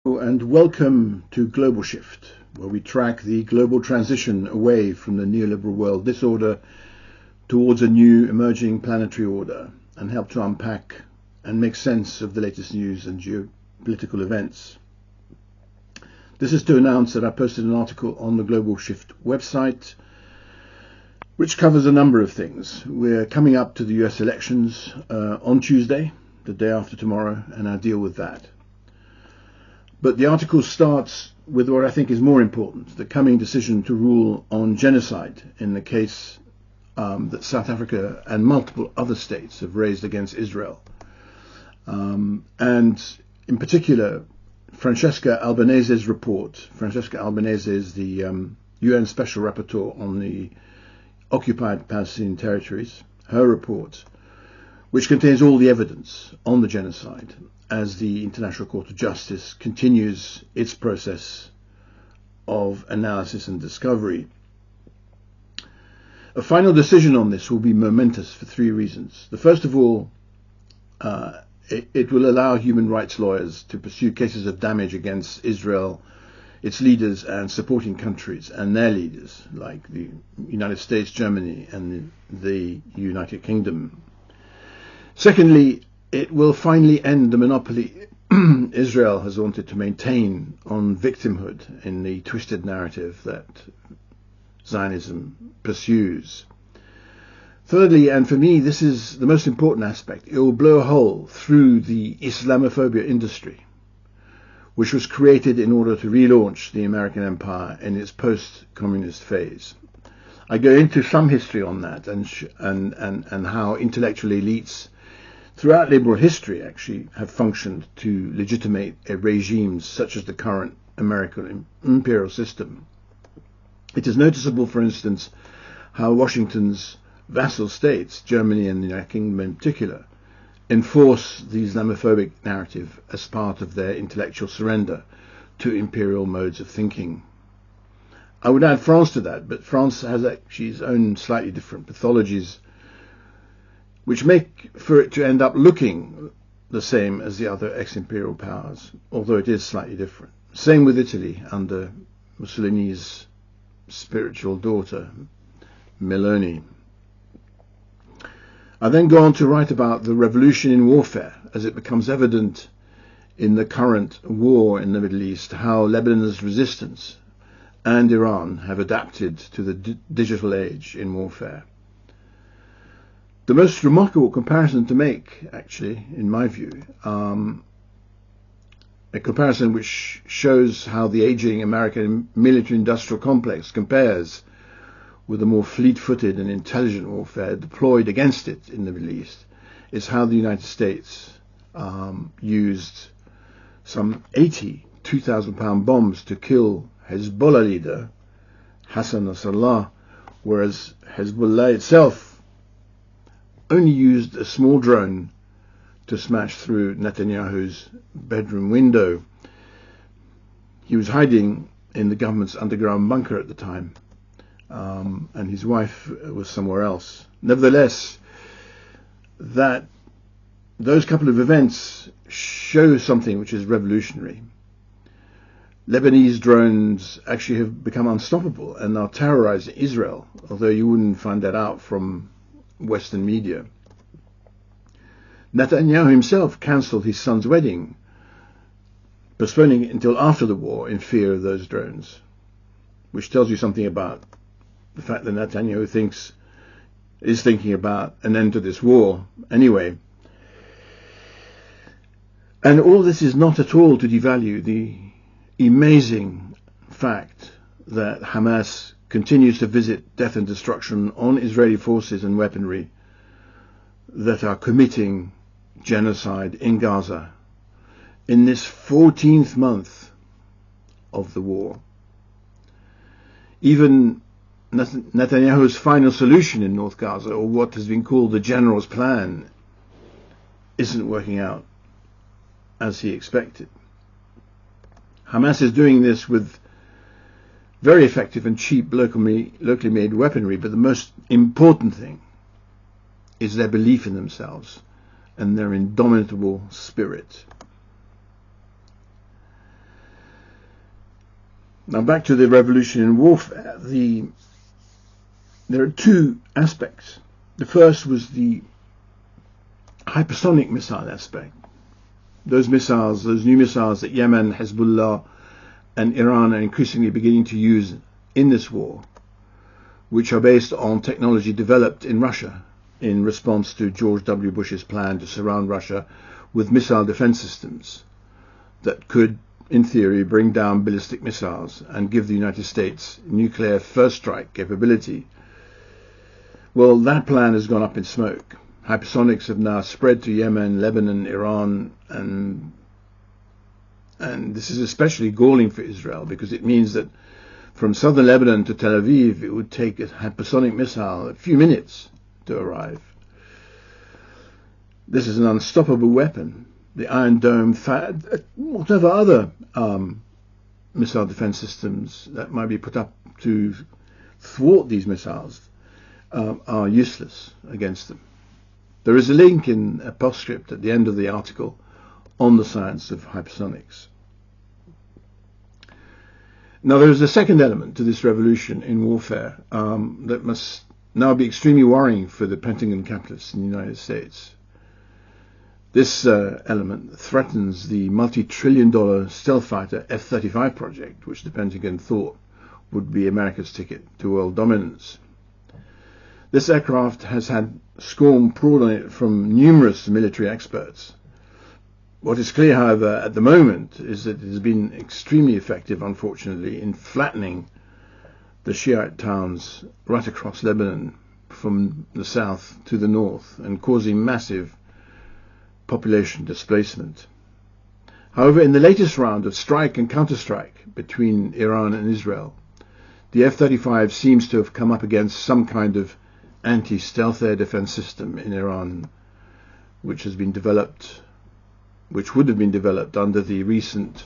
And welcome to Global Shift, where we track the global transition away from the neoliberal world disorder towards a new emerging planetary order and help to unpack and make sense of the latest news and geopolitical events. This is to announce that I posted an article on the Global Shift website which covers a number of things. We're coming up to the US elections on Tuesday, the day after tomorrow, and I'll deal with that. But the article starts with what I think is more important, the coming decision to rule on genocide in the case that South Africa and multiple other states have raised against Israel. And in particular, Francesca Albanese's report. Francesca Albanese is the UN Special Rapporteur on the occupied Palestinian territories. Her report, which contains all the evidence on the genocide, as the International Court of Justice continues its process of analysis and discovery. A final decision on this will be momentous for three reasons. The first of all, it will allow human rights lawyers to pursue cases of damage against Israel, its leaders and supporting countries and their leaders, like the United States, Germany and the United Kingdom. Secondly, it will finally end the monopoly Israel has wanted to maintain on victimhood in the twisted narrative that Zionism pursues. Thirdly, and for me this is the most important aspect, it will blow a hole through the Islamophobia industry, which was created in order to relaunch the American empire in its post-communist phase. I go into some history on that and how intellectual elites throughout liberal history actually have functioned to legitimate regimes such as the current American imperial system. It is noticeable, for instance, how Washington's vassal states, Germany and the United Kingdom in particular, enforce the Islamophobic narrative as part of their intellectual surrender to imperial modes of thinking. I would add France to that, but France has actually its own slightly different pathologies which make for it to end up looking the same as the other ex-imperial powers, although it is slightly different. Same with Italy under Mussolini's spiritual daughter, Meloni. I then go on to write about the revolution in warfare as it becomes evident in the current war in the Middle East, how Lebanon's resistance and Iran have adapted to the digital age in warfare. The most remarkable comparison to make, actually, in my view, a comparison which shows how the aging American military-industrial complex compares with the more fleet-footed and intelligent warfare deployed against it in the Middle East, is how the United States used some 80 2,000-pound bombs to kill Hezbollah leader Hassan Nasrallah, whereas Hezbollah itself only used a small drone to smash through Netanyahu's bedroom window. He was hiding in the government's underground bunker at the time, and his wife was somewhere else. Nevertheless, those couple of events show something which is revolutionary. Lebanese drones actually have become unstoppable and are terrorizing Israel, although you wouldn't find that out from Western media. Netanyahu himself cancelled his son's wedding, postponing it until after the war in fear of those drones, which tells you something about the fact that Netanyahu is thinking about an end to this war anyway. And all this is not at all to devalue the amazing fact that Hamas continues to visit death and destruction on Israeli forces and weaponry that are committing genocide in Gaza in this 14th month of the war. Even Netanyahu's final solution in North Gaza, or what has been called the general's plan, isn't working out as he expected. Hamas is doing this with very effective and cheap locally made weaponry, but the most important thing is their belief in themselves and their indomitable spirit. Now back to the revolution in warfare. There are two aspects. The first was the hypersonic missile aspect. Those missiles, those new missiles that Yemen, Hezbollah and Iran are increasingly beginning to use in this war, which are based on technology developed in Russia in response to George W. Bush's plan to surround Russia with missile defense systems that could, in theory, bring down ballistic missiles and give the United States nuclear first strike capability. Well, that plan has gone up in smoke. Hypersonics have now spread to Yemen, Lebanon, Iran, and this is especially galling for Israel because it means that from southern Lebanon to Tel Aviv, it would take a hypersonic missile a few minutes to arrive. This is an unstoppable weapon. The Iron Dome, whatever other missile defense systems that might be put up to thwart these missiles are useless against them. There is a link in a postscript at the end of the article on the science of hypersonics. Now there is a second element to this revolution in warfare that must now be extremely worrying for the Pentagon capitalists in the United States. This element threatens the multi-trillion-dollar stealth fighter F-35 project, which the Pentagon thought would be America's ticket to world dominance. This aircraft has had scorn poured on it from numerous military experts. What is clear, however, at the moment is that it has been extremely effective, unfortunately, in flattening the Shiite towns right across Lebanon from the south to the north and causing massive population displacement. However, in the latest round of strike and counterstrike between Iran and Israel, the F-35 seems to have come up against some kind of anti-stealth air defense system in Iran, which would have been developed under the recent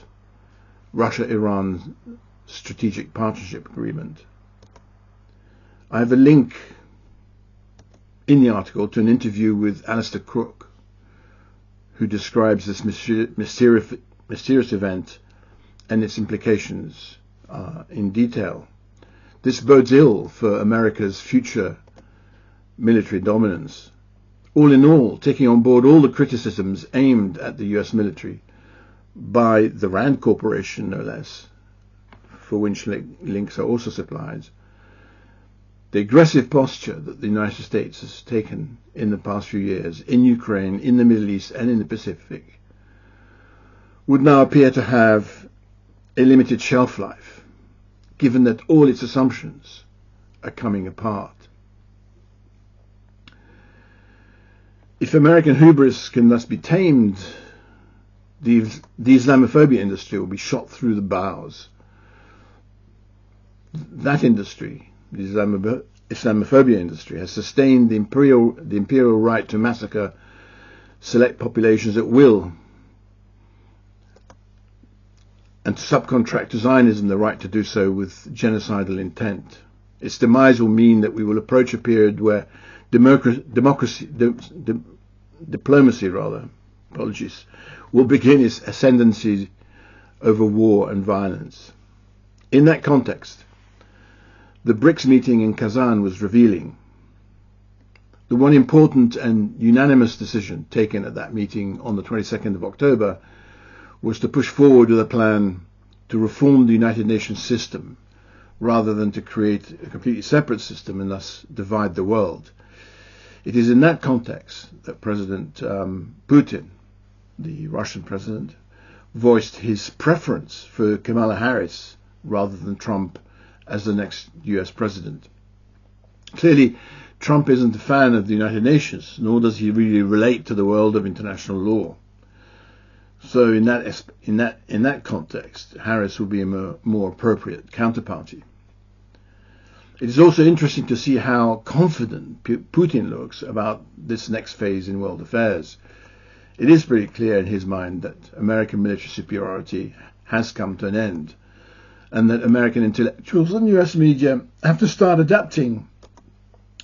Russia-Iran Strategic Partnership Agreement. I have a link in the article to an interview with Alistair Crook, who describes this mysterious event and its implications in detail. This bodes ill for America's future military dominance. All in all, taking on board all the criticisms aimed at the US military by the RAND Corporation, no less, for which links are also supplied, the aggressive posture that the United States has taken in the past few years in Ukraine, in the Middle East and in the Pacific would now appear to have a limited shelf life, given that all its assumptions are coming apart. If American hubris can thus be tamed, the Islamophobia industry will be shot through the bows. That industry, the Islamophobia industry, has sustained the imperial right to massacre select populations at will, and to subcontract to Zionism the right to do so with genocidal intent. Its demise will mean that we will approach a period where diplomacy will begin its ascendancy over war and violence. In that context, the BRICS meeting in Kazan was revealing. The one important and unanimous decision taken at that meeting on the 22nd of October was to push forward with a plan to reform the United Nations system rather than to create a completely separate system and thus divide the world. It is in that context that President Putin, the Russian president, voiced his preference for Kamala Harris rather than Trump as the next US president. Clearly, Trump isn't a fan of the United Nations, nor does he really relate to the world of international law. So in that context, Harris will be a more appropriate counterparty. It is also interesting to see how confident Putin looks about this next phase in world affairs. It is pretty clear in his mind that American military superiority has come to an end, and that American intellectuals and US media have to start adapting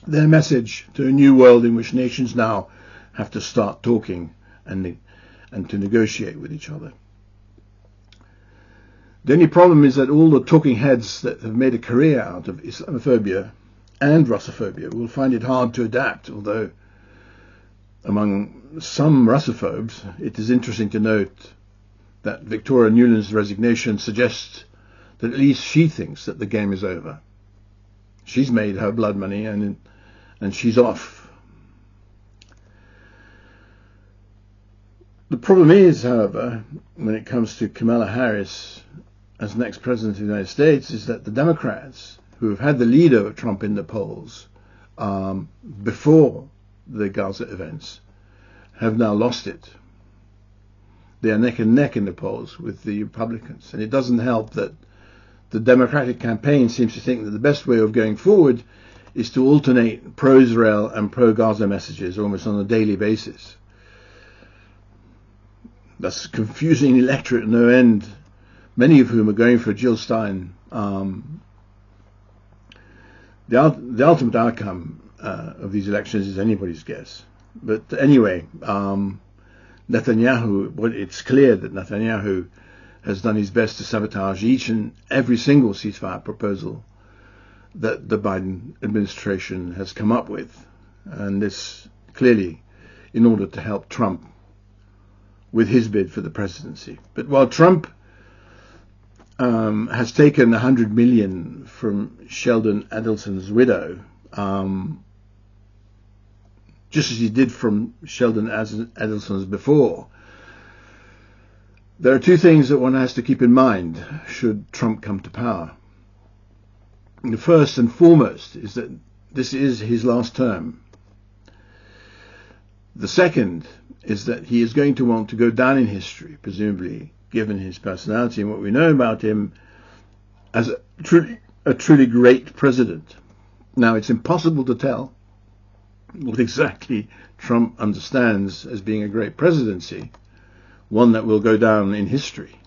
their message to a new world in which nations now have to start talking and to negotiate with each other. The only problem is that all the talking heads that have made a career out of Islamophobia and Russophobia will find it hard to adapt, although among some Russophobes it is interesting to note that Victoria Nuland's resignation suggests that at least she thinks that the game is over. She's made her blood money and she's off. The problem is, however, when it comes to Kamala Harris as next president of the United States, is that the Democrats, who have had the lead over Trump in the polls before the Gaza events, have now lost it. They are neck and neck in the polls with the Republicans, and it doesn't help that the Democratic campaign seems to think that the best way of going forward is to alternate pro-Israel and pro-Gaza messages almost on a daily basis. That's confusing the electorate at no end, many of whom are going for Jill Stein. The ultimate outcome of these elections is anybody's guess. But anyway, Netanyahu, well, it's clear that Netanyahu has done his best to sabotage each and every single ceasefire proposal that the Biden administration has come up with. And this clearly in order to help Trump with his bid for the presidency. But while Trump has taken $100 million from Sheldon Adelson's widow, just as he did from Sheldon Adelson's before, there are two things that one has to keep in mind should Trump come to power. The first and foremost is that this is his last term. The second is that he is going to want to go down in history, presumably, given his personality and what we know about him, as a truly great president. Now, it's impossible to tell what exactly Trump understands as being a great presidency, one that will go down in history.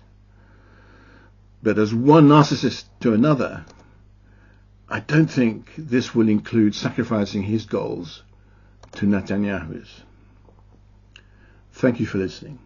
But as one narcissist to another, I don't think this will include sacrificing his goals to Netanyahu's. Thank you for listening.